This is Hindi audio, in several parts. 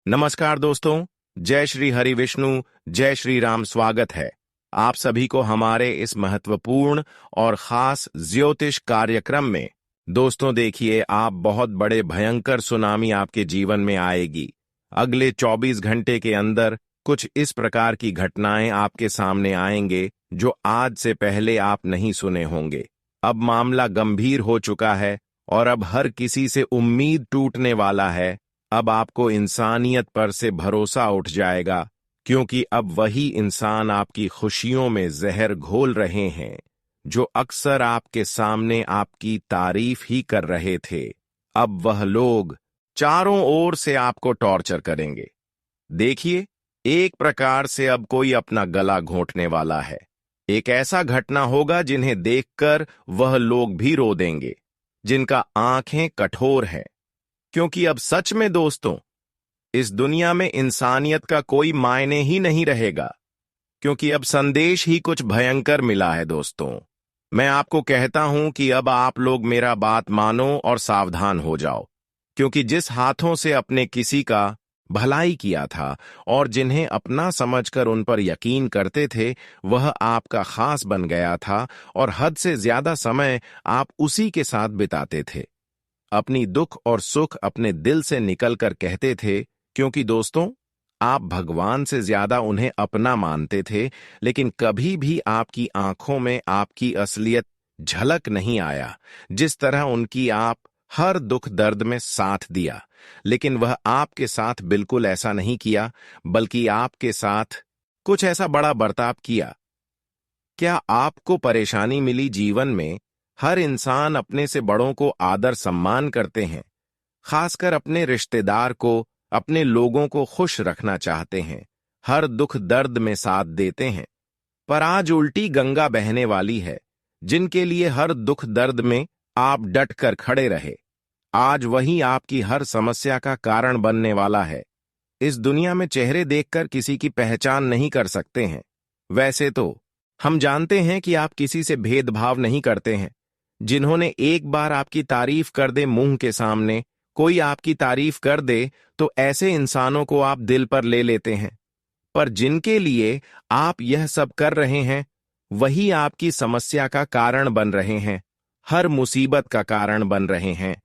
नमस्कार दोस्तों। जय श्री हरि विष्णु, जय श्री राम। स्वागत है आप सभी को हमारे इस महत्वपूर्ण और खास ज्योतिष कार्यक्रम में। दोस्तों देखिए, आप बहुत बड़े भयंकर सुनामी आपके जीवन में आएगी। अगले 24 घंटे के अंदर कुछ इस प्रकार की घटनाएं आपके सामने आएंगे जो आज से पहले आप नहीं सुने होंगे। अब मामला गंभीर हो चुका है और अब हर किसी से उम्मीद टूटने वाला है। अब आपको इंसानियत पर से भरोसा उठ जाएगा, क्योंकि अब वही इंसान आपकी खुशियों में जहर घोल रहे हैं जो अक्सर आपके सामने आपकी तारीफ ही कर रहे थे। अब वह लोग चारों ओर से आपको टॉर्चर करेंगे। देखिए, एक प्रकार से अब कोई अपना गला घोंटने वाला है। एक ऐसा घटना होगा जिन्हें देखकर वह लोग भी रो देंगे, जिनका आंखें कठोर हैं। क्योंकि अब सच में दोस्तों, इस दुनिया में इंसानियत का कोई मायने ही नहीं रहेगा, क्योंकि अब संदेश ही कुछ भयंकर मिला है। दोस्तों, मैं आपको कहता हूं कि अब आप लोग मेरा बात मानो और सावधान हो जाओ, क्योंकि जिस हाथों से अपने किसी का भलाई किया था और जिन्हें अपना समझकर उन पर यकीन करते थे, वह आपका खास बन गया था और हद से ज्यादा समय आप उसी के साथ बिताते थे। अपनी दुख और सुख अपने दिल से निकलकर कहते थे, क्योंकि दोस्तों, आप भगवान से ज्यादा उन्हें अपना मानते थे। लेकिन कभी भी आपकी आंखों में आपकी असलियत झलक नहीं आया। जिस तरह उनकी आप हर दुख दर्द में साथ दिया, लेकिन वह आपके साथ बिल्कुल ऐसा नहीं किया, बल्कि आपके साथ कुछ ऐसा बड़ा बर्ताव किया। क्या आपको परेशानी मिली जीवन में? हर इंसान अपने से बड़ों को आदर सम्मान करते हैं, खासकर अपने रिश्तेदार को, अपने लोगों को खुश रखना चाहते हैं, हर दुख दर्द में साथ देते हैं। पर आज उल्टी गंगा बहने वाली है, जिनके लिए हर दुख दर्द में आप डट कर खड़े रहे। आज वही आपकी हर समस्या का कारण बनने वाला है। इस दुनिया में चेहरे देखकर किसी की पहचान नहीं कर सकते हैं। वैसे तो हम जानते हैं कि आप किसी से भेदभाव नहीं करते हैं। जिन्होंने एक बार आपकी तारीफ कर दे, मुंह के सामने कोई आपकी तारीफ कर दे, तो ऐसे इंसानों को आप दिल पर ले लेते हैं। पर जिनके लिए आप यह सब कर रहे हैं, वही आपकी समस्या का कारण बन रहे हैं, हर मुसीबत का कारण बन रहे हैं।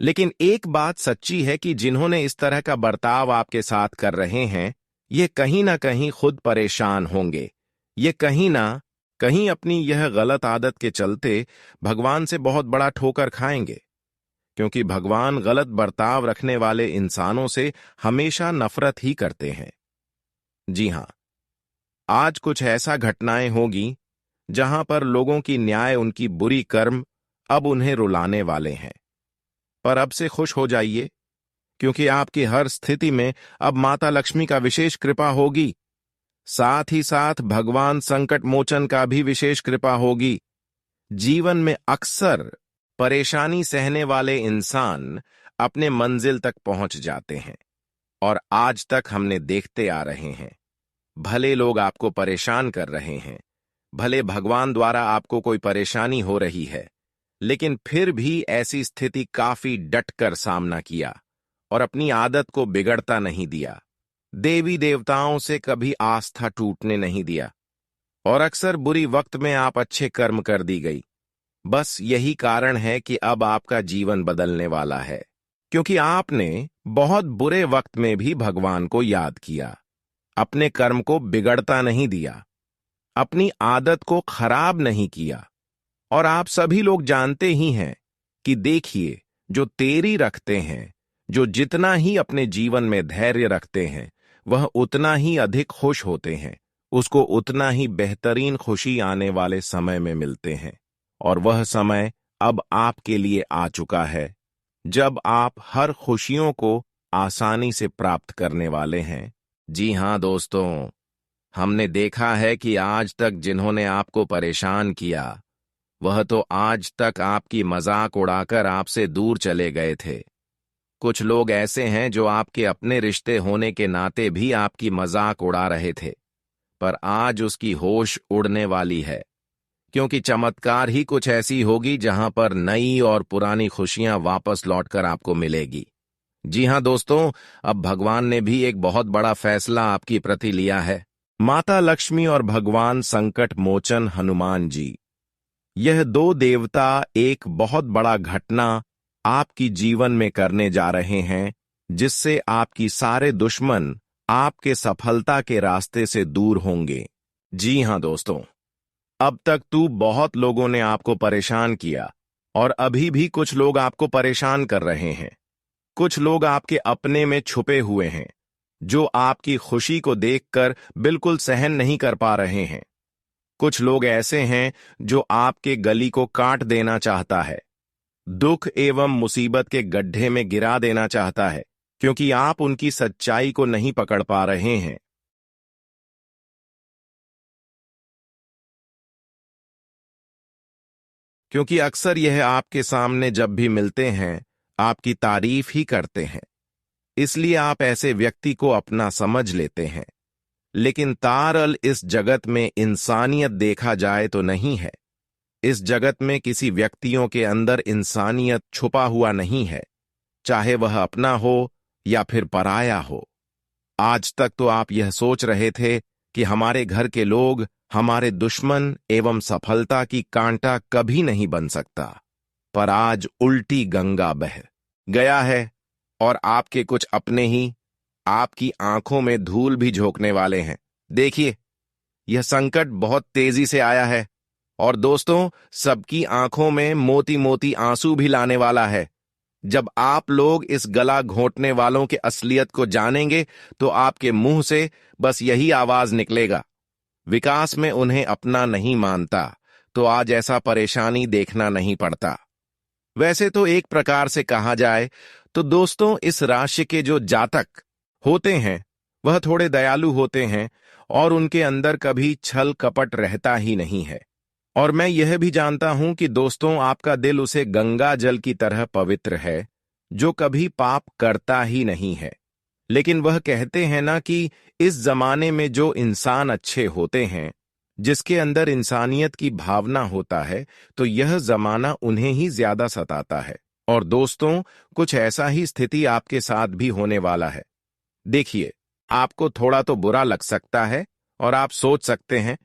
लेकिन एक बात सच्ची है कि जिन्होंने इस तरह का बर्ताव आपके साथ कर रहे हैं, ये कहीं ना कहीं खुद परेशान होंगे। ये कहीं ना कहीं अपनी यह गलत आदत के चलते भगवान से बहुत बड़ा ठोकर खाएंगे, क्योंकि भगवान गलत बर्ताव रखने वाले इंसानों से हमेशा नफरत ही करते हैं। जी हां, आज कुछ ऐसा घटनाएं होगी जहां पर लोगों की न्याय, उनकी बुरी कर्म अब उन्हें रुलाने वाले हैं। पर अब से खुश हो जाइए, क्योंकि आपकी हर स्थिति में अब माता लक्ष्मी का विशेष कृपा होगी। साथ ही साथ भगवान संकट मोचन का भी विशेष कृपा होगी। जीवन में अक्सर परेशानी सहने वाले इंसान अपने मंजिल तक पहुंच जाते हैं, और आज तक हमने देखते आ रहे हैं। भले लोग आपको परेशान कर रहे हैं, भले भगवान द्वारा आपको कोई परेशानी हो रही है, लेकिन फिर भी ऐसी स्थिति काफी डटकर सामना किया और अपनी आदत को बिगड़ता नहीं दिया। देवी देवताओं से कभी आस्था टूटने नहीं दिया, और अक्सर बुरी वक्त में आप अच्छे कर्म कर दी गई। बस यही कारण है कि अब आपका जीवन बदलने वाला है, क्योंकि आपने बहुत बुरे वक्त में भी भगवान को याद किया, अपने कर्म को बिगड़ता नहीं दिया, अपनी आदत को खराब नहीं किया। और आप सभी लोग जानते ही हैं कि देखिए, जो तेरी रखते हैं, जो जितना ही अपने जीवन में धैर्य रखते हैं, वह उतना ही अधिक खुश होते हैं, उसको उतना ही बेहतरीन खुशी आने वाले समय में मिलते हैं। और वह समय अब आपके लिए आ चुका है, जब आप हर खुशियों को आसानी से प्राप्त करने वाले हैं। जी हां दोस्तों, हमने देखा है कि आज तक जिन्होंने आपको परेशान किया, वह तो आज तक आपकी मजाक उड़ाकर आपसे दूर चले गए थे। कुछ लोग ऐसे हैं जो आपके अपने रिश्ते होने के नाते भी आपकी मजाक उड़ा रहे थे, पर आज उसकी होश उड़ने वाली है, क्योंकि चमत्कार ही कुछ ऐसी होगी जहां पर नई और पुरानी खुशियां वापस लौटकर आपको मिलेगी। जी हाँ दोस्तों, अब भगवान ने भी एक बहुत बड़ा फैसला आपकी प्रति लिया है। माता लक्ष्मी और भगवान संकट मोचन हनुमान जी, यह दो देवता एक बहुत बड़ा घटना आपकी जीवन में करने जा रहे हैं, जिससे आपकी सारे दुश्मन आपके सफलता के रास्ते से दूर होंगे। जी हाँ दोस्तों, अब तक तो बहुत लोगों ने आपको परेशान किया और अभी भी कुछ लोग आपको परेशान कर रहे हैं। कुछ लोग आपके अपने में छुपे हुए हैं, जो आपकी खुशी को देखकर बिल्कुल सहन नहीं कर पा रहे हैं। कुछ लोग ऐसे हैं जो आपके गली को काट देना चाहता है, दुख एवं मुसीबत के गड्ढे में गिरा देना चाहता है, क्योंकि आप उनकी सच्चाई को नहीं पकड़ पा रहे हैं। क्योंकि अक्सर यह आपके सामने जब भी मिलते हैं, आपकी तारीफ ही करते हैं, इसलिए आप ऐसे व्यक्ति को अपना समझ लेते हैं। लेकिन तारल इस जगत में इंसानियत देखा जाए तो नहीं है। इस जगत में किसी व्यक्तियों के अंदर इंसानियत छुपा हुआ नहीं है, चाहे वह अपना हो या फिर पराया हो। आज तक तो आप यह सोच रहे थे कि हमारे घर के लोग हमारे दुश्मन एवं सफलता की कांटा कभी नहीं बन सकता, पर आज उल्टी गंगा बह गया है और आपके कुछ अपने ही आपकी आंखों में धूल भी झोंकने वाले हैं। देखिए, यह संकट बहुत तेजी से आया है और दोस्तों, सबकी आंखों में मोती मोती आंसू भी लाने वाला है। जब आप लोग इस गला घोंटने वालों के असलियत को जानेंगे, तो आपके मुंह से बस यही आवाज निकलेगा, विकास में उन्हें अपना नहीं मानता, तो आज ऐसा परेशानी देखना नहीं पड़ता। वैसे तो एक प्रकार से कहा जाए तो दोस्तों, इस राशि के जो जातक होते हैं वह थोड़े दयालु होते हैं और उनके अंदर कभी छल कपट रहता ही नहीं है। और मैं यह भी जानता हूं कि दोस्तों, आपका दिल उसे गंगा जल की तरह पवित्र है, जो कभी पाप करता ही नहीं है। लेकिन वह कहते हैं ना कि इस जमाने में जो इंसान अच्छे होते हैं, जिसके अंदर इंसानियत की भावना होता है, तो यह जमाना उन्हें ही ज्यादा सताता है। और दोस्तों, कुछ ऐसा ही स्थिति आपके साथ भी होने वाला है। देखिए, आपको थोड़ा तो बुरा लग सकता है और आप सोच सकते हैं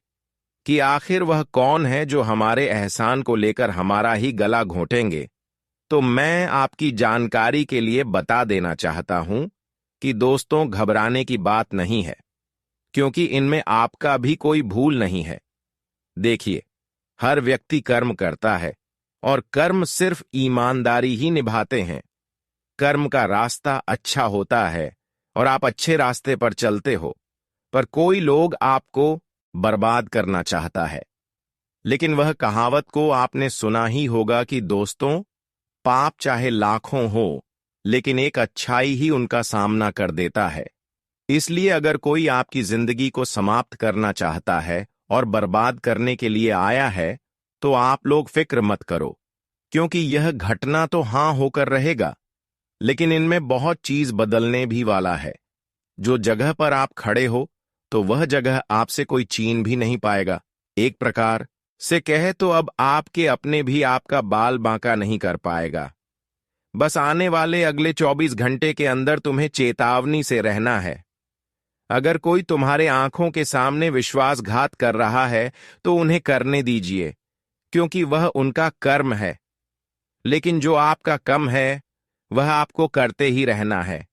कि आखिर वह कौन है जो हमारे एहसान को लेकर हमारा ही गला घोंटेंगे। तो मैं आपकी जानकारी के लिए बता देना चाहता हूं कि दोस्तों, घबराने की बात नहीं है, क्योंकि इनमें आपका भी कोई भूल नहीं है। देखिए, हर व्यक्ति कर्म करता है और कर्म सिर्फ ईमानदारी ही निभाते हैं। कर्म का रास्ता अच्छा होता है और आप अच्छे रास्ते पर चलते हो, पर कोई लोग आपको बर्बाद करना चाहता है। लेकिन वह कहावत को आपने सुना ही होगा कि दोस्तों, पाप चाहे लाखों हो, लेकिन एक अच्छाई ही उनका सामना कर देता है। इसलिए अगर कोई आपकी जिंदगी को समाप्त करना चाहता है और बर्बाद करने के लिए आया है, तो आप लोग फिक्र मत करो, क्योंकि यह घटना तो हां होकर रहेगा, लेकिन इनमें बहुत चीज बदलने भी वाला है। जो जगह पर आप खड़े हो, तो वह जगह आपसे कोई छीन भी नहीं पाएगा। एक प्रकार से कहे तो अब आपके अपने भी आपका बाल बांका नहीं कर पाएगा। बस आने वाले अगले 24 घंटे के अंदर तुम्हें चेतावनी से रहना है। अगर कोई तुम्हारे आंखों के सामने विश्वासघात कर रहा है, तो उन्हें करने दीजिए, क्योंकि वह उनका कर्म है। लेकिन जो आपका कम है, वह आपको करते ही रहना है।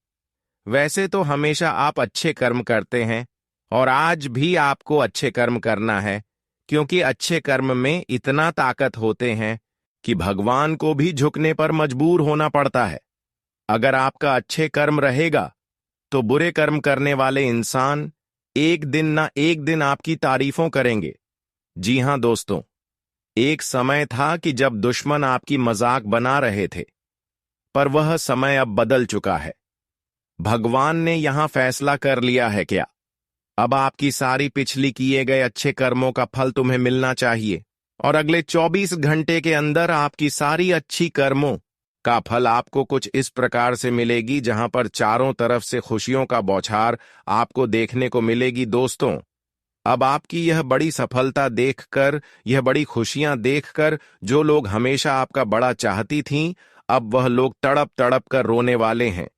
वैसे तो हमेशा आप अच्छे कर्म करते हैं और आज भी आपको अच्छे कर्म करना है, क्योंकि अच्छे कर्म में इतना ताकत होते हैं कि भगवान को भी झुकने पर मजबूर होना पड़ता है। अगर आपका अच्छे कर्म रहेगा, तो बुरे कर्म करने वाले इंसान एक दिन ना एक दिन आपकी तारीफों करेंगे। जी हां दोस्तों, एक समय था कि जब दुश्मन आपकी मजाक बना रहे थे, पर वह समय अब बदल चुका है। भगवान ने यहां फैसला कर लिया है क्या? अब आपकी सारी पिछली किए गए अच्छे कर्मों का फल तुम्हें मिलना चाहिए, और अगले 24 घंटे के अंदर आपकी सारी अच्छी कर्मों का फल आपको कुछ इस प्रकार से मिलेगी, जहां पर चारों तरफ से खुशियों का बौछार आपको देखने को मिलेगी। दोस्तों, अब आपकी यह बड़ी सफलता देखकर, यह बड़ी खुशियां देखकर जो लोग हमेशा आपका बड़ा चाहती थीं, अब वह लोग तड़प तड़प कर रोने वाले हैं,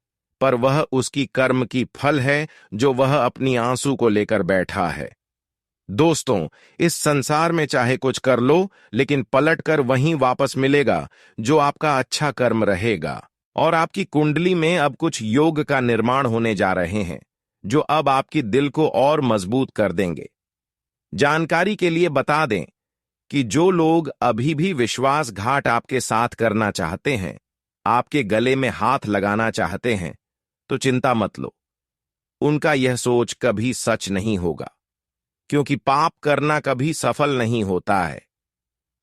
पर वह उसकी कर्म की फल है जो वह अपनी आंसू को लेकर बैठा है। दोस्तों, इस संसार में चाहे कुछ कर लो, लेकिन पलट कर वहीं वापस मिलेगा जो आपका अच्छा कर्म रहेगा। और आपकी कुंडली में अब कुछ योग का निर्माण होने जा रहे हैं जो अब आपकी दिल को और मजबूत कर देंगे। जानकारी के लिए बता दें कि जो लोग अभी भी विश्वासघात आपके साथ करना चाहते हैं, आपके गले में हाथ लगाना चाहते हैं, तो चिंता मत लो। उनका यह सोच कभी सच नहीं होगा, क्योंकि पाप करना कभी सफल नहीं होता है।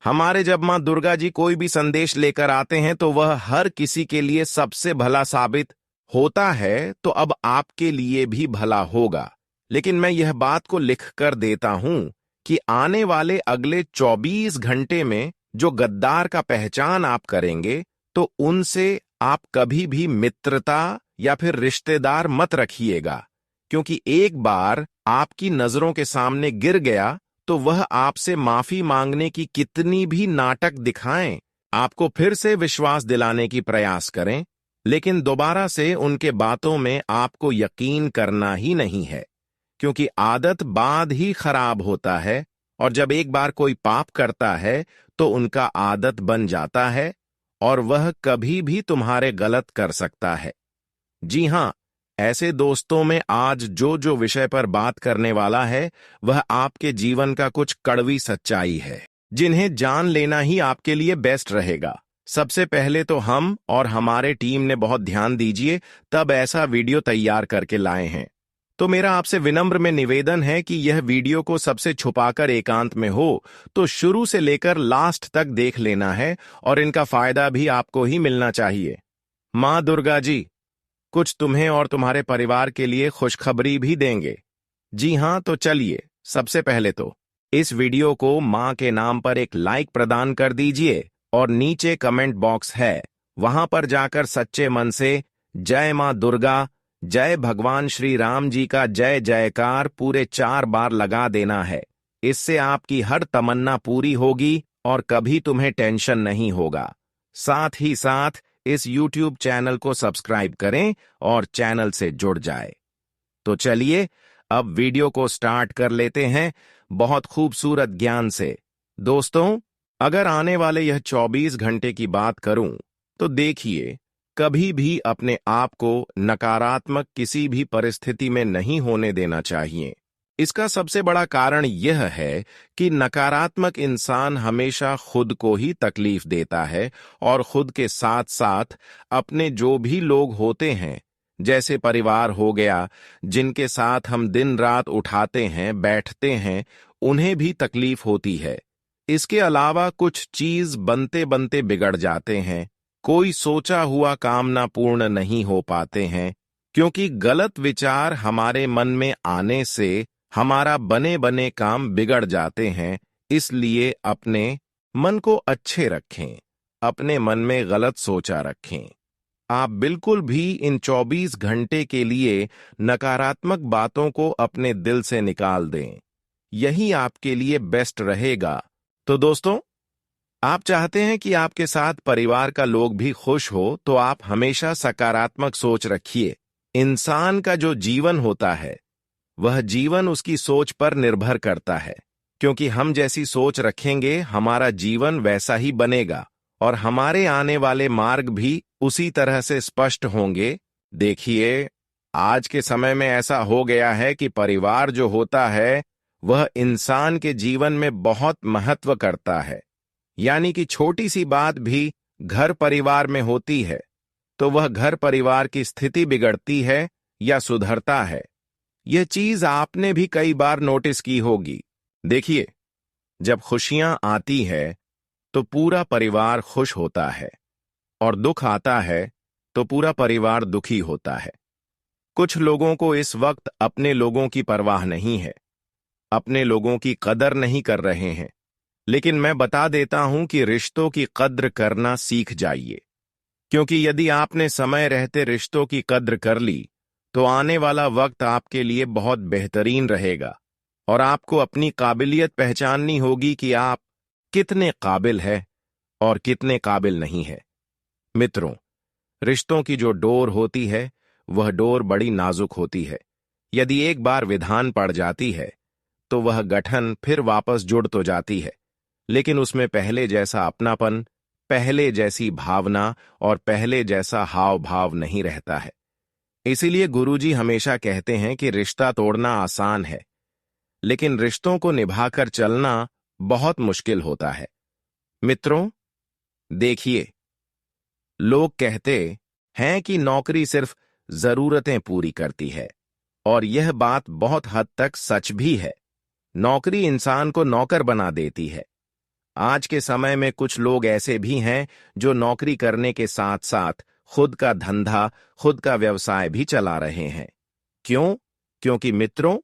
हमारे जब मां दुर्गा जी कोई भी संदेश लेकर आते हैं तो वह हर किसी के लिए सबसे भला साबित होता है, तो अब आपके लिए भी भला होगा। लेकिन मैं यह बात को लिख कर देता हूं कि आने वाले अगले 24 घंटे में जो गद्दार का पहचान आप करेंगे, तो उनसे आप कभी भी मित्रता या फिर रिश्तेदार मत रखिएगा, क्योंकि एक बार आपकी नजरों के सामने गिर गया तो वह आपसे माफी मांगने की कितनी भी नाटक दिखाएं, आपको फिर से विश्वास दिलाने की प्रयास करें, लेकिन दोबारा से उनके बातों में आपको यकीन करना ही नहीं है, क्योंकि आदत बाद ही खराब होता है। और जब एक बार कोई पाप करता है तो उनका आदत बन जाता है और वह कभी भी तुम्हारे गलत कर सकता है। जी हां, ऐसे दोस्तों में आज जो जो विषय पर बात करने वाला है वह आपके जीवन का कुछ कड़वी सच्चाई है, जिन्हें जान लेना ही आपके लिए बेस्ट रहेगा। सबसे पहले तो हम और हमारे टीम ने बहुत ध्यान दीजिए तब ऐसा वीडियो तैयार करके लाए हैं। तो मेरा आपसे विनम्र में निवेदन है कि यह वीडियो को सबसे छुपाकर एकांत में हो तो शुरू से लेकर लास्ट तक देख लेना है, और इनका फायदा भी आपको ही मिलना चाहिए। मां दुर्गा जी कुछ तुम्हें और तुम्हारे परिवार के लिए खुशखबरी भी देंगे। जी हां, तो चलिए सबसे पहले तो इस वीडियो को मां के नाम पर एक लाइक प्रदान कर दीजिए, और नीचे कमेंट बॉक्स है, वहां पर जाकर सच्चे मन से जय मां दुर्गा, जय भगवान श्री राम जी का जय जयकार पूरे 4 बार लगा देना है। इससे आपकी हर तमन्ना पूरी होगी और कभी तुम्हें टेंशन नहीं होगा। साथ ही साथ इस YouTube चैनल को सब्सक्राइब करें और चैनल से जुड़ जाए। तो चलिए अब वीडियो को स्टार्ट कर लेते हैं बहुत खूबसूरत ज्ञान से। दोस्तों, अगर आने वाले यह 24 घंटे की बात करूं तो देखिए, कभी भी अपने आप को नकारात्मक किसी भी परिस्थिति में नहीं होने देना चाहिए। इसका सबसे बड़ा कारण यह है कि नकारात्मक इंसान हमेशा खुद को ही तकलीफ देता है और खुद के साथ साथ अपने जो भी लोग होते हैं, जैसे परिवार हो गया, जिनके साथ हम दिन रात उठाते हैं बैठते हैं, उन्हें भी तकलीफ होती है। इसके अलावा कुछ चीज बनते बनते बिगड़ जाते हैं, कोई सोचा हुआ काम ना पूर्ण नहीं हो पाते हैं, क्योंकि गलत विचार हमारे मन में आने से हमारा बने बने काम बिगड़ जाते हैं। इसलिए अपने मन को अच्छे रखें, अपने मन में गलत सोचा रखें। आप बिल्कुल भी इन 24 घंटे के लिए नकारात्मक बातों को अपने दिल से निकाल दें, यही आपके लिए बेस्ट रहेगा। तो दोस्तों, आप चाहते हैं कि आपके साथ परिवार का लोग भी खुश हो, तो आप हमेशा सकारात्मक सोच रखिए। इंसान का जो जीवन होता है वह जीवन उसकी सोच पर निर्भर करता है, क्योंकि हम जैसी सोच रखेंगे हमारा जीवन वैसा ही बनेगा और हमारे आने वाले मार्ग भी उसी तरह से स्पष्ट होंगे। देखिए, आज के समय में ऐसा हो गया है कि परिवार जो होता है वह इंसान के जीवन में बहुत महत्व करता है। यानी कि छोटी सी बात भी घर परिवार में होती है तो वह घर परिवार की स्थिति बिगड़ती है या सुधरता है। यह चीज आपने भी कई बार नोटिस की होगी। देखिए, जब खुशियां आती है तो पूरा परिवार खुश होता है, और दुख आता है तो पूरा परिवार दुखी होता है। कुछ लोगों को इस वक्त अपने लोगों की परवाह नहीं है, अपने लोगों की कदर नहीं कर रहे हैं, लेकिन मैं बता देता हूं कि रिश्तों की कद्र करना सीख जाइए, क्योंकि यदि आपने समय रहते रिश्तों की कद्र कर ली तो आने वाला वक्त आपके लिए बहुत बेहतरीन रहेगा, और आपको अपनी काबिलियत पहचाननी होगी कि आप कितने काबिल हैं और कितने काबिल नहीं है। मित्रों, रिश्तों की जो डोर होती है वह डोर बड़ी नाजुक होती है। यदि एक बार विधान पड़ जाती है तो वह गठन फिर वापस जुड़ तो जाती है, लेकिन उसमें पहले जैसा अपनापन, पहले जैसी भावना और पहले जैसा हाव भाव नहीं रहता है। इसीलिए गुरुजी हमेशा कहते हैं कि रिश्ता तोड़ना आसान है, लेकिन रिश्तों को निभाकर चलना बहुत मुश्किल होता है। मित्रों, देखिए, लोग कहते हैं कि नौकरी सिर्फ जरूरतें पूरी करती है, और यह बात बहुत हद तक सच भी है। नौकरी इंसान को नौकर बना देती है। आज के समय में कुछ लोग ऐसे भी हैं जो नौकरी करने के साथ साथ खुद का धंधा, खुद का व्यवसाय भी चला रहे हैं। क्यों? क्योंकि मित्रों,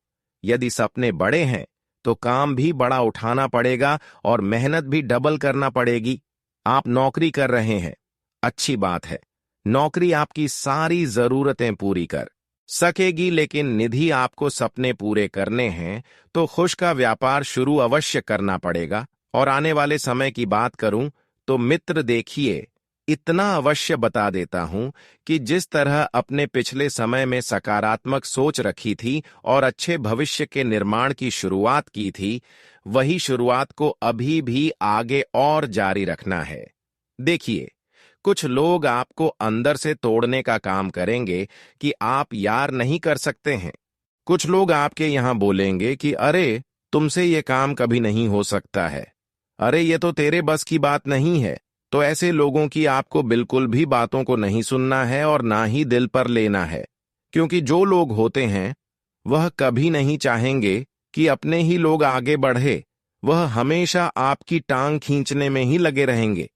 यदि सपने बड़े हैं तो काम भी बड़ा उठाना पड़ेगा और मेहनत भी डबल करना पड़ेगी। आप नौकरी कर रहे हैं, अच्छी बात है। नौकरी आपकी सारी जरूरतें पूरी कर सकेगी, लेकिन निधि आपको सपने पूरे करने हैं तो खुश का व्यापार शुरू अवश्य करना पड़ेगा। और आने वाले समय की बात करूं तो मित्र देखिए, इतना अवश्य बता देता हूं कि जिस तरह अपने पिछले समय में सकारात्मक सोच रखी थी और अच्छे भविष्य के निर्माण की शुरुआत की थी, वही शुरुआत को अभी भी आगे और जारी रखना है। देखिए, कुछ लोग आपको अंदर से तोड़ने का काम करेंगे कि आप यार नहीं कर सकते हैं। कुछ लोग आपके यहां बोलेंगे कि अरे, तुमसे ये काम कभी नहीं हो सकता है, अरे ये तो तेरे बस की बात नहीं है। तो ऐसे लोगों की आपको बिल्कुल भी बातों को नहीं सुनना है और ना ही दिल पर लेना है, क्योंकि जो लोग होते हैं वह कभी नहीं चाहेंगे कि अपने ही लोग आगे बढ़े। वह हमेशा आपकी टांग खींचने में ही लगे रहेंगे।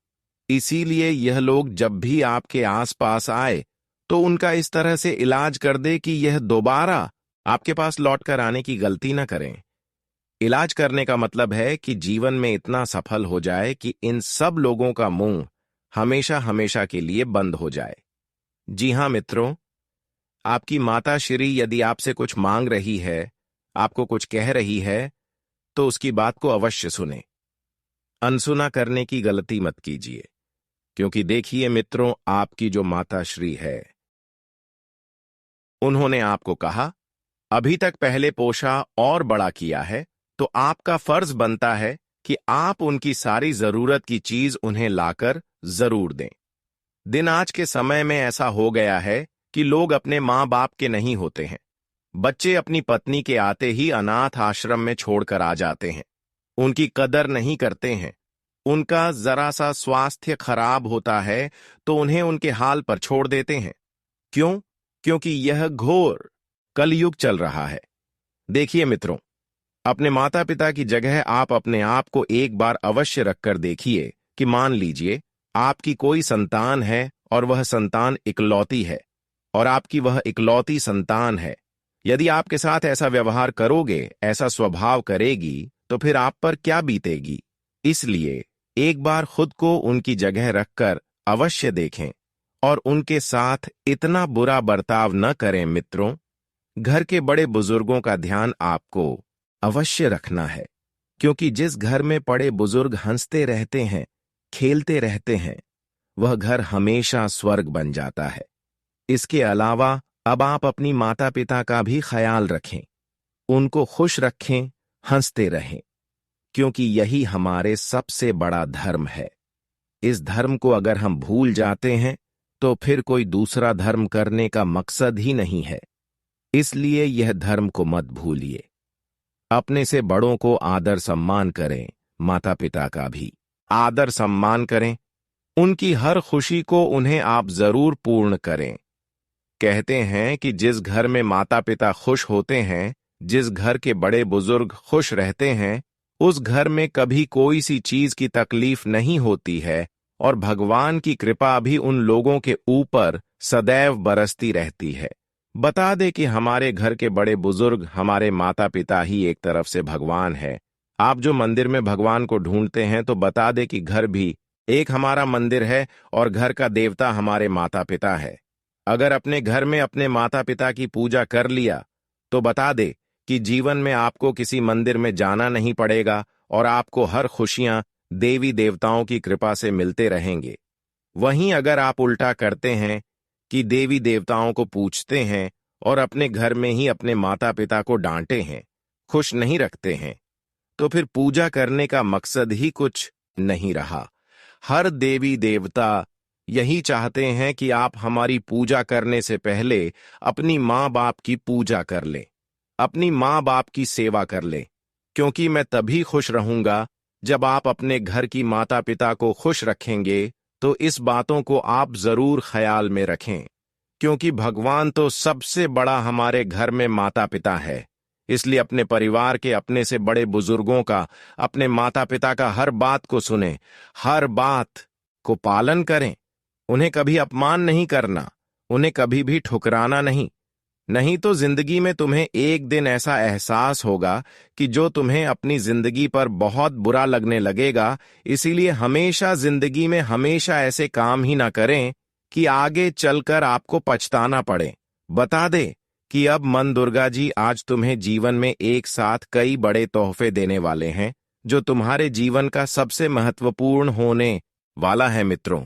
इसीलिए यह लोग जब भी आपके आसपास आए तो उनका इस तरह से इलाज कर दे कि यह दोबारा आपके पास लौटकर आने की गलती न करें। इलाज करने का मतलब है कि जीवन में इतना सफल हो जाए कि इन सब लोगों का मुंह हमेशा हमेशा के लिए बंद हो जाए। जी हां मित्रों, आपकी माता श्री यदि आपसे कुछ मांग रही है, आपको कुछ कह रही है, तो उसकी बात को अवश्य सुने। अनसुना करने की गलती मत कीजिए, क्योंकि देखिए मित्रों, आपकी जो माता श्री है, उन्होंने आपको कहा, अभी तक पहले पोषा और बड़ा किया है, तो आपका फर्ज बनता है कि आप उनकी सारी जरूरत की चीज उन्हें लाकर जरूर दें। दिन आज के समय में ऐसा हो गया है कि लोग अपने माँ बाप के नहीं होते हैं। बच्चे अपनी पत्नी के आते ही अनाथ आश्रम में छोड़कर आ जाते हैं। उनकी कदर नहीं करते हैं। उनका जरा सा स्वास्थ्य खराब होता है तो उन्हें उनके हाल पर छोड़ देते हैं। क्यों? क्योंकि यह घोर कलयुग चल रहा है। देखिए मित्रों, अपने माता पिता की जगह आप अपने आप को एक बार अवश्य रखकर देखिए कि मान लीजिए आपकी कोई संतान है और वह संतान इकलौती है, और आपकी वह इकलौती संतान है। यदि आपके साथ ऐसा व्यवहार करोगे, ऐसा स्वभाव करेगी, तो फिर आप पर क्या बीतेगी। इसलिए एक बार खुद को उनकी जगह रखकर अवश्य देखें और उनके साथ इतना बुरा बर्ताव न करें। मित्रों, घर के बड़े बुजुर्गों का ध्यान आपको अवश्य रखना है, क्योंकि जिस घर में बड़े बुजुर्ग हंसते रहते हैं, खेलते रहते हैं, वह घर हमेशा स्वर्ग बन जाता है। इसके अलावा अब आप अपनी माता पिता का भी ख्याल रखें, उनको खुश रखें, हंसते रहें, क्योंकि यही हमारे सबसे बड़ा धर्म है। इस धर्म को अगर हम भूल जाते हैं तो फिर कोई दूसरा धर्म करने का मकसद ही नहीं है। इसलिए यह धर्म को मत भूलिए। अपने से बड़ों को आदर सम्मान करें, माता पिता का भी आदर सम्मान करें। उनकी हर खुशी को उन्हें आप जरूर पूर्ण करें। कहते हैं कि जिस घर में माता पिता खुश होते हैं, जिस घर के बड़े बुजुर्ग खुश रहते हैं, उस घर में कभी कोई सी चीज की तकलीफ नहीं होती है और भगवान की कृपा भी उन लोगों के ऊपर सदैव बरसती रहती है। बता दे कि हमारे घर के बड़े बुजुर्ग, हमारे माता पिता ही एक तरफ से भगवान है। आप जो मंदिर में भगवान को ढूंढते हैं, तो बता दे कि घर भी एक हमारा मंदिर है और घर का देवता हमारे माता पिता है। अगर अपने घर में अपने माता पिता की पूजा कर लिया तो बता दे कि जीवन में आपको किसी मंदिर में जाना नहीं पड़ेगा और आपको हर खुशियां देवी देवताओं की कृपा से मिलते रहेंगे। वहीं अगर आप उल्टा करते हैं कि देवी देवताओं को पूछते हैं और अपने घर में ही अपने माता पिता को डांटे हैं, खुश नहीं रखते हैं, तो फिर पूजा करने का मकसद ही कुछ नहीं रहा। हर देवी देवता यही चाहते हैं कि आप हमारी पूजा करने से पहले अपनी माँ बाप की पूजा कर ले, अपनी माँ बाप की सेवा कर ले, क्योंकि मैं तभी खुश रहूंगा जब आप अपने घर की माता पिता को खुश रखेंगे। तो इस बातों को आप जरूर ख्याल में रखें, क्योंकि भगवान तो सबसे बड़ा हमारे घर में माता पिता है। इसलिए अपने परिवार के अपने से बड़े बुजुर्गों का, अपने माता पिता का हर बात को सुने, हर बात को पालन करें। उन्हें कभी अपमान नहीं करना, उन्हें कभी भी ठुकराना नहीं। नहीं तो जिंदगी में तुम्हें एक दिन ऐसा एहसास होगा कि जो तुम्हें अपनी जिंदगी पर बहुत बुरा लगने लगेगा। इसीलिए हमेशा जिंदगी में हमेशा ऐसे काम ही ना करें कि आगे चलकर आपको पछताना पड़े। बता दे कि अब मन दुर्गा जी आज तुम्हें जीवन में एक साथ कई बड़े तोहफे देने वाले हैं, जो तुम्हारे जीवन का सबसे महत्वपूर्ण होने वाला है। मित्रों,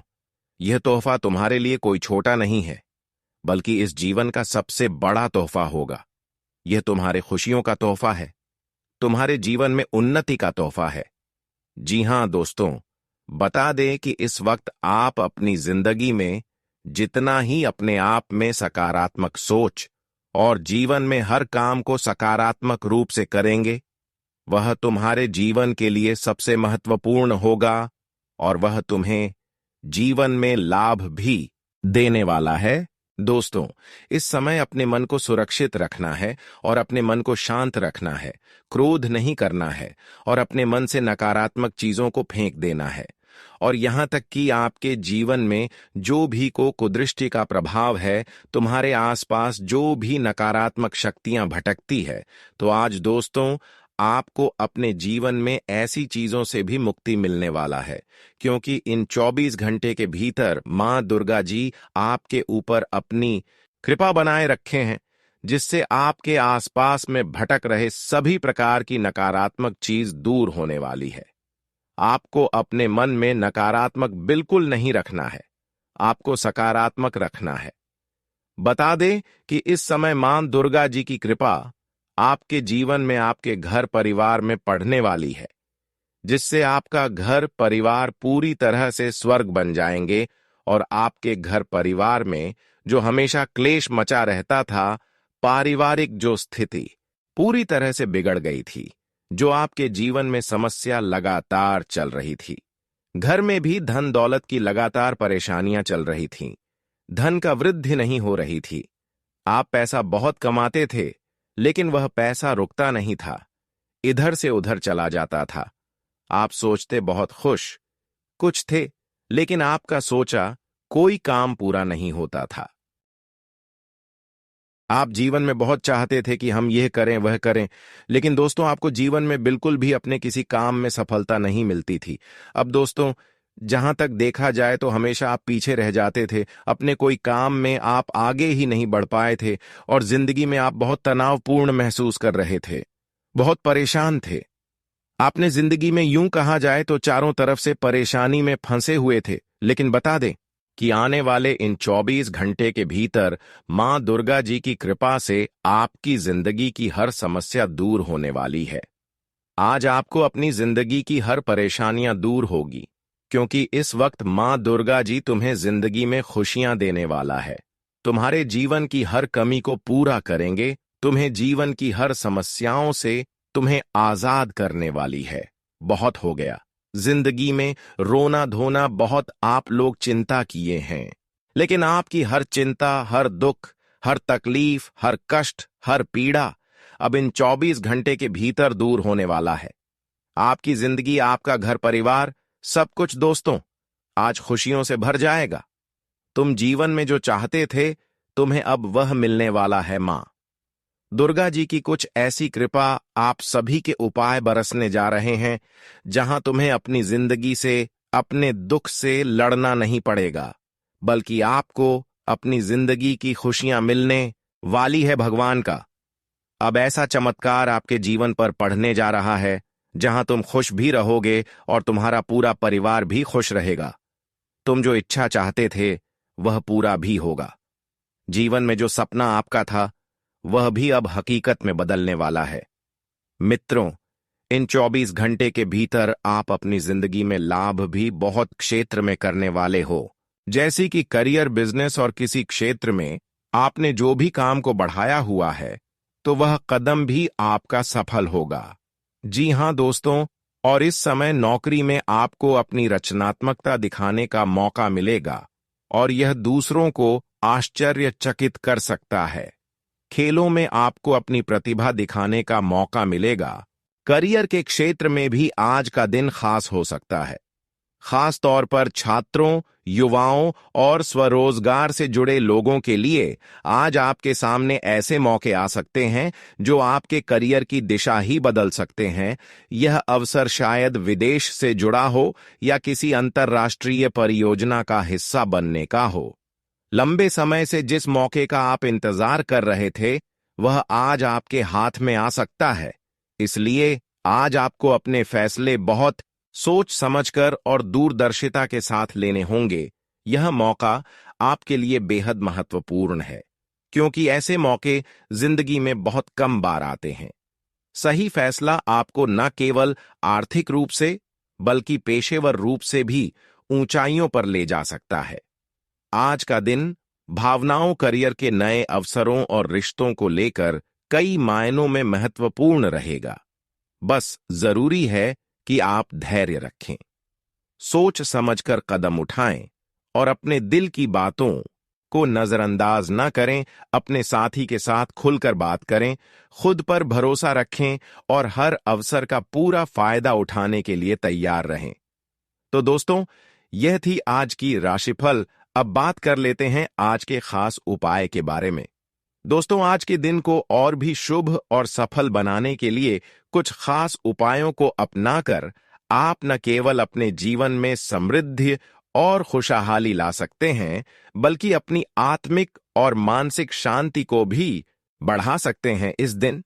यह तोहफा तुम्हारे लिए कोई छोटा नहीं है, बल्कि इस जीवन का सबसे बड़ा तोहफा होगा। यह तुम्हारे खुशियों का तोहफा है, तुम्हारे जीवन में उन्नति का तोहफा है। जी हां दोस्तों, बता दें कि इस वक्त आप अपनी जिंदगी में जितना ही अपने आप में सकारात्मक सोच और जीवन में हर काम को सकारात्मक रूप से करेंगे, वह तुम्हारे जीवन के लिए सबसे महत्वपूर्ण होगा और वह तुम्हें जीवन में लाभ भी देने वाला है। दोस्तों, इस समय अपने मन को सुरक्षित रखना है और अपने मन को शांत रखना है, क्रोध नहीं करना है और अपने मन से नकारात्मक चीजों को फेंक देना है। और यहां तक कि आपके जीवन में जो भी को कुदृष्टि का प्रभाव है, तुम्हारे आसपास जो भी नकारात्मक शक्तियां भटकती है, तो आज दोस्तों आपको अपने जीवन में ऐसी चीजों से भी मुक्ति मिलने वाला है, क्योंकि इन 24 घंटे के भीतर मां दुर्गा जी आपके ऊपर अपनी कृपा बनाए रखे हैं, जिससे आपके आसपास में भटक रहे सभी प्रकार की नकारात्मक चीज दूर होने वाली है। आपको अपने मन में नकारात्मक बिल्कुल नहीं रखना है, आपको सकारात्मक रखना है। बता दें कि इस समय मां दुर्गा जी की कृपा आपके जीवन में, आपके घर परिवार में पड़ने वाली है, जिससे आपका घर परिवार पूरी तरह से स्वर्ग बन जाएंगे और आपके घर परिवार में जो हमेशा क्लेश मचा रहता था, पारिवारिक जो स्थिति पूरी तरह से बिगड़ गई थी, जो आपके जीवन में समस्या लगातार चल रही थी, घर में भी धन दौलत की लगातार परेशानियां चल रही थीं, धन का वृद्धि नहीं हो रही थी। आप पैसा बहुत कमाते थे, लेकिन वह पैसा रुकता नहीं था, इधर से उधर चला जाता था। आप सोचते बहुत खुश कुछ थे, लेकिन आपका सोचा कोई काम पूरा नहीं होता था। आप जीवन में बहुत चाहते थे कि हम यह करें वह करें, लेकिन दोस्तों आपको जीवन में बिल्कुल भी अपने किसी काम में सफलता नहीं मिलती थी। अब दोस्तों, जहां तक देखा जाए तो हमेशा आप पीछे रह जाते थे, अपने कोई काम में आप आगे ही नहीं बढ़ पाए थे और जिंदगी में आप बहुत तनावपूर्ण महसूस कर रहे थे, बहुत परेशान थे। आपने जिंदगी में यूं कहा जाए तो चारों तरफ से परेशानी में फंसे हुए थे। लेकिन बता दें कि आने वाले इन 24 घंटे के भीतर मां दुर्गा जी की कृपा से आपकी जिंदगी की हर समस्या दूर होने वाली है। आज आपको अपनी जिंदगी की हर परेशानियां दूर होगी, क्योंकि इस वक्त मां दुर्गा जी तुम्हें जिंदगी में खुशियां देने वाला है, तुम्हारे जीवन की हर कमी को पूरा करेंगे, तुम्हें जीवन की हर समस्याओं से तुम्हें आजाद करने वाली है। बहुत हो गया, जिंदगी में रोना धोना बहुत आप लोग चिंता किए हैं, लेकिन आपकी हर चिंता, हर दुख, हर तकलीफ, हर कष्ट, हर पीड़ा अब इन 24 घंटे के भीतर दूर होने वाला है। आपकी जिंदगी, आपका घर परिवार, सब कुछ दोस्तों आज खुशियों से भर जाएगा। तुम जीवन में जो चाहते थे, तुम्हें अब वह मिलने वाला है। मां दुर्गा जी की कुछ ऐसी कृपा आप सभी के उपाय बरसने जा रहे हैं, जहां तुम्हें अपनी जिंदगी से, अपने दुख से लड़ना नहीं पड़ेगा, बल्कि आपको अपनी जिंदगी की खुशियां मिलने वाली है भगवान का। अब ऐसा चमत्कार आपके जीवन पर पढ़ने जा रहा है, जहां तुम खुश भी रहोगे और तुम्हारा पूरा परिवार भी खुश रहेगा। तुम जो इच्छा चाहते थे, वह पूरा भी होगा। जीवन में जो सपना आपका था वह भी अब हकीकत में बदलने वाला है। मित्रों, इन 24 घंटे के भीतर आप अपनी जिंदगी में लाभ भी बहुत क्षेत्र में करने वाले हो। जैसे कि करियर, बिजनेस और किसी क्षेत्र में आपने जो भी काम को बढ़ाया हुआ है तो वह कदम भी आपका सफल होगा। जी हां दोस्तों, और इस समय नौकरी में आपको अपनी रचनात्मकता दिखाने का मौका मिलेगा और यह दूसरों को आश्चर्यचकित कर सकता है। खेलों में आपको अपनी प्रतिभा दिखाने का मौका मिलेगा। करियर के क्षेत्र में भी आज का दिन खास हो सकता है, खास तौर पर छात्रों, युवाओं और स्वरोजगार से जुड़े लोगों के लिए आज आपके सामने ऐसे मौके आ सकते हैं जो आपके करियर की दिशा ही बदल सकते हैं। यह अवसर शायद विदेश से जुड़ा हो या किसी अंतर्राष्ट्रीय परियोजना का हिस्सा बनने का हो। लंबे समय से जिस मौके का आप इंतजार कर रहे थे वह आज आपके हाथ में आ सकता है। इसलिए आज आपको अपने फैसले बहुत सोच समझकर और दूरदर्शिता के साथ लेने होंगे। यह मौका आपके लिए बेहद महत्वपूर्ण है, क्योंकि ऐसे मौके जिंदगी में बहुत कम बार आते हैं। सही फैसला आपको न केवल आर्थिक रूप से बल्कि पेशेवर रूप से भी ऊंचाइयों पर ले जा सकता है। आज का दिन भावनाओं, करियर के नए अवसरों और रिश्तों को लेकर कई मायनों में महत्वपूर्ण रहेगा। बस जरूरी है कि आप धैर्य रखें, सोच समझकर कदम उठाएं और अपने दिल की बातों को नजरअंदाज न करें। अपने साथी के साथ खुलकर बात करें, खुद पर भरोसा रखें और हर अवसर का पूरा फायदा उठाने के लिए तैयार रहें। तो दोस्तों, यह थी आज की राशिफल। अब बात कर लेते हैं आज के खास उपाय के बारे में। दोस्तों, आज के दिन को और भी शुभ और सफल बनाने के लिए कुछ खास उपायों को अपनाकर आप न केवल अपने जीवन में समृद्धि और खुशहाली ला सकते हैं, बल्कि अपनी आत्मिक और मानसिक शांति को भी बढ़ा सकते हैं। इस दिन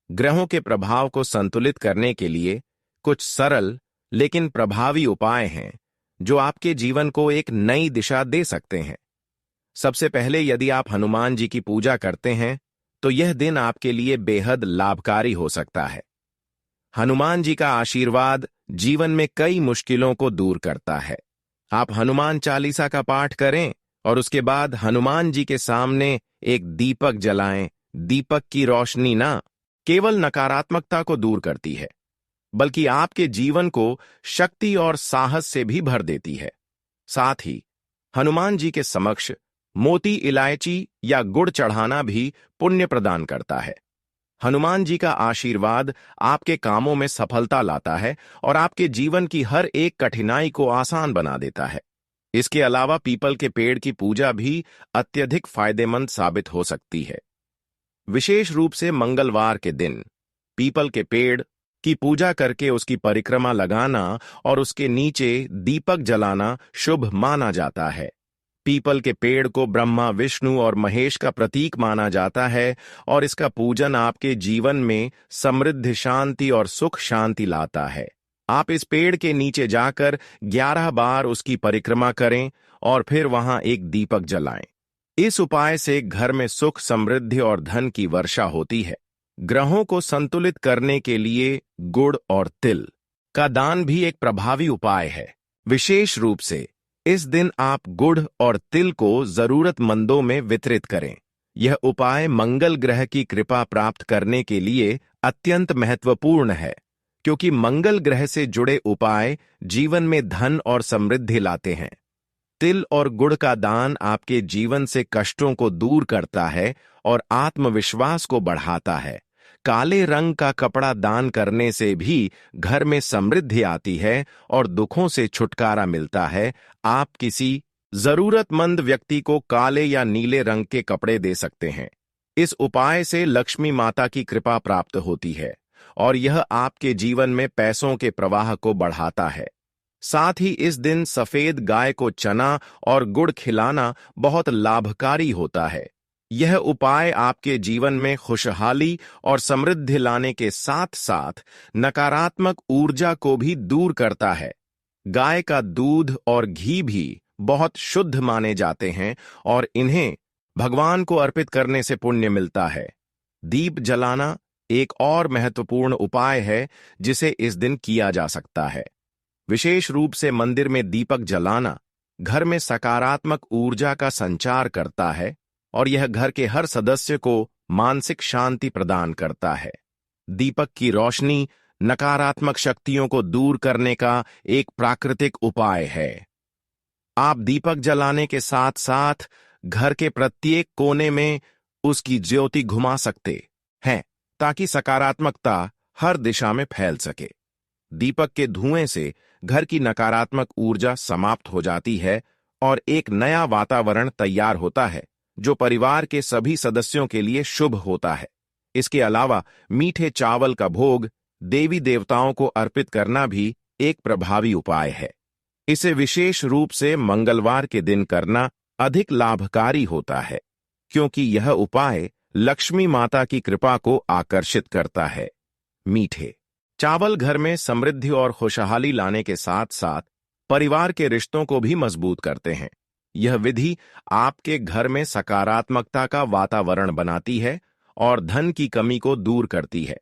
ग्रहों के प्रभाव को संतुलित करने के लिए कुछ सरल लेकिन प्रभावी उपाय हैं जो आपके जीवन को एक नई दिशा दे सकते हैं। सबसे पहले, यदि आप हनुमान जी की पूजा करते हैं तो यह दिन आपके लिए बेहद लाभकारी हो सकता है। हनुमान जी का आशीर्वाद जीवन में कई मुश्किलों को दूर करता है। आप हनुमान चालीसा का पाठ करें और उसके बाद हनुमान जी के सामने एक दीपक जलाएं। दीपक की रोशनी ना केवल नकारात्मकता को दूर करती है, बल्कि आपके जीवन को शक्ति और साहस से भी भर देती है। साथ ही हनुमान जी के समक्ष मोती, इलायची या गुड़ चढ़ाना भी पुण्य प्रदान करता है। हनुमान जी का आशीर्वाद आपके कामों में सफलता लाता है और आपके जीवन की हर एक कठिनाई को आसान बना देता है। इसके अलावा पीपल के पेड़ की पूजा भी अत्यधिक फायदेमंद साबित हो सकती है। विशेष रूप से मंगलवार के दिन पीपल के पेड़ की पूजा करके उसकी परिक्रमा लगाना और उसके नीचे दीपक जलाना शुभ माना जाता है। पीपल के पेड़ को ब्रह्मा, विष्णु और महेश का प्रतीक माना जाता है और इसका पूजन आपके जीवन में समृद्धि, शांति और सुख शांति लाता है। आप इस पेड़ के नीचे जाकर 11 बार उसकी परिक्रमा करें और फिर वहां एक दीपक जलाएं। इस उपाय से घर में सुख, समृद्धि और धन की वर्षा होती है। ग्रहों को संतुलित करने के लिए गुड़ और तिल का दान भी एक प्रभावी उपाय है। विशेष रूप से इस दिन आप गुड़ और तिल को जरूरतमंदों में वितरित करें। यह उपाय मंगल ग्रह की कृपा प्राप्त करने के लिए अत्यंत महत्वपूर्ण है, क्योंकि मंगल ग्रह से जुड़े उपाय जीवन में धन और समृद्धि लाते हैं। तिल और गुड़ का दान आपके जीवन से कष्टों को दूर करता है और आत्मविश्वास को बढ़ाता है। काले रंग का कपड़ा दान करने से भी घर में समृद्धि आती है और दुखों से छुटकारा मिलता है। आप किसी जरूरतमंद व्यक्ति को काले या नीले रंग के कपड़े दे सकते हैं। इस उपाय से लक्ष्मी माता की कृपा प्राप्त होती है और यह आपके जीवन में पैसों के प्रवाह को बढ़ाता है। साथ ही इस दिन सफेद गाय को चना और गुड़ खिलाना बहुत लाभकारी होता है। यह उपाय आपके जीवन में खुशहाली और समृद्धि लाने के साथ साथ नकारात्मक ऊर्जा को भी दूर करता है। गाय का दूध और घी भी बहुत शुद्ध माने जाते हैं और इन्हें भगवान को अर्पित करने से पुण्य मिलता है। दीप जलाना एक और महत्वपूर्ण उपाय है जिसे इस दिन किया जा सकता है। विशेष रूप से मंदिर में दीपक जलाना घर में सकारात्मक ऊर्जा का संचार करता है और यह घर के हर सदस्य को मानसिक शांति प्रदान करता है। दीपक की रोशनी नकारात्मक शक्तियों को दूर करने का एक प्राकृतिक उपाय है। आप दीपक जलाने के साथ साथ घर के प्रत्येक कोने में उसकी ज्योति घुमा सकते हैं ताकि सकारात्मकता हर दिशा में फैल सके। दीपक के धुएं से घर की नकारात्मक ऊर्जा समाप्त हो जाती है और एक नया वातावरण तैयार होता है जो परिवार के सभी सदस्यों के लिए शुभ होता है। इसके अलावा मीठे चावल का भोग देवी देवताओं को अर्पित करना भी एक प्रभावी उपाय है। इसे विशेष रूप से मंगलवार के दिन करना अधिक लाभकारी होता है क्योंकि यह उपाय लक्ष्मी माता की कृपा को आकर्षित करता है। मीठे चावल घर में समृद्धि और खुशहाली लाने के साथ साथ परिवार के रिश्तों को भी मजबूत करते हैं। यह विधि आपके घर में सकारात्मकता का वातावरण बनाती है और धन की कमी को दूर करती है।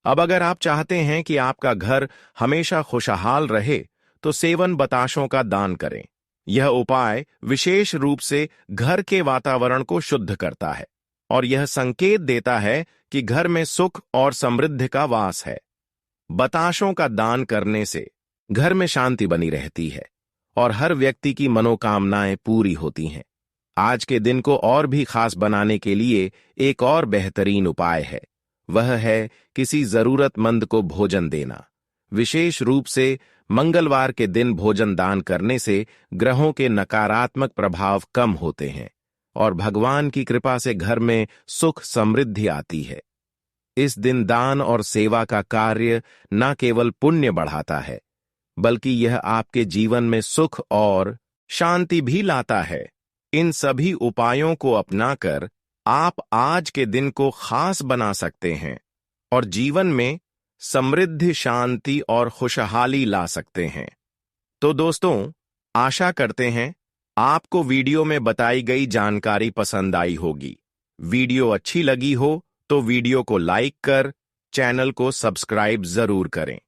अब अगर आप चाहते हैं कि आपका घर हमेशा खुशहाल रहे तो सेवन बताशों का दान करें। यह उपाय विशेष रूप से घर के वातावरण को शुद्ध करता है और यह संकेत देता है कि घर में सुख और समृद्धि का वास है। बताशों का दान करने से घर में शांति बनी रहती है और हर व्यक्ति की मनोकामनाएं पूरी होती हैं। आज के दिन को और भी खास बनाने के लिए एक और बेहतरीन उपाय है, वह है किसी जरूरतमंद को भोजन देना। विशेष रूप से मंगलवार के दिन भोजन दान करने से ग्रहों के नकारात्मक प्रभाव कम होते हैं और भगवान की कृपा से घर में सुख समृद्धि आती है। इस दिन दान और सेवा का कार्य न केवल पुण्य बढ़ाता है बल्कि यह आपके जीवन में सुख और शांति भी लाता है। इन सभी उपायों को अपनाकर आप आज के दिन को खास बना सकते हैं और जीवन में समृद्धि, शांति और खुशहाली ला सकते हैं। तो दोस्तों, आशा करते हैं आपको वीडियो में बताई गई जानकारी पसंद आई होगी। वीडियो अच्छी लगी हो तो वीडियो को लाइक कर चैनल को सब्सक्राइब जरूर करें।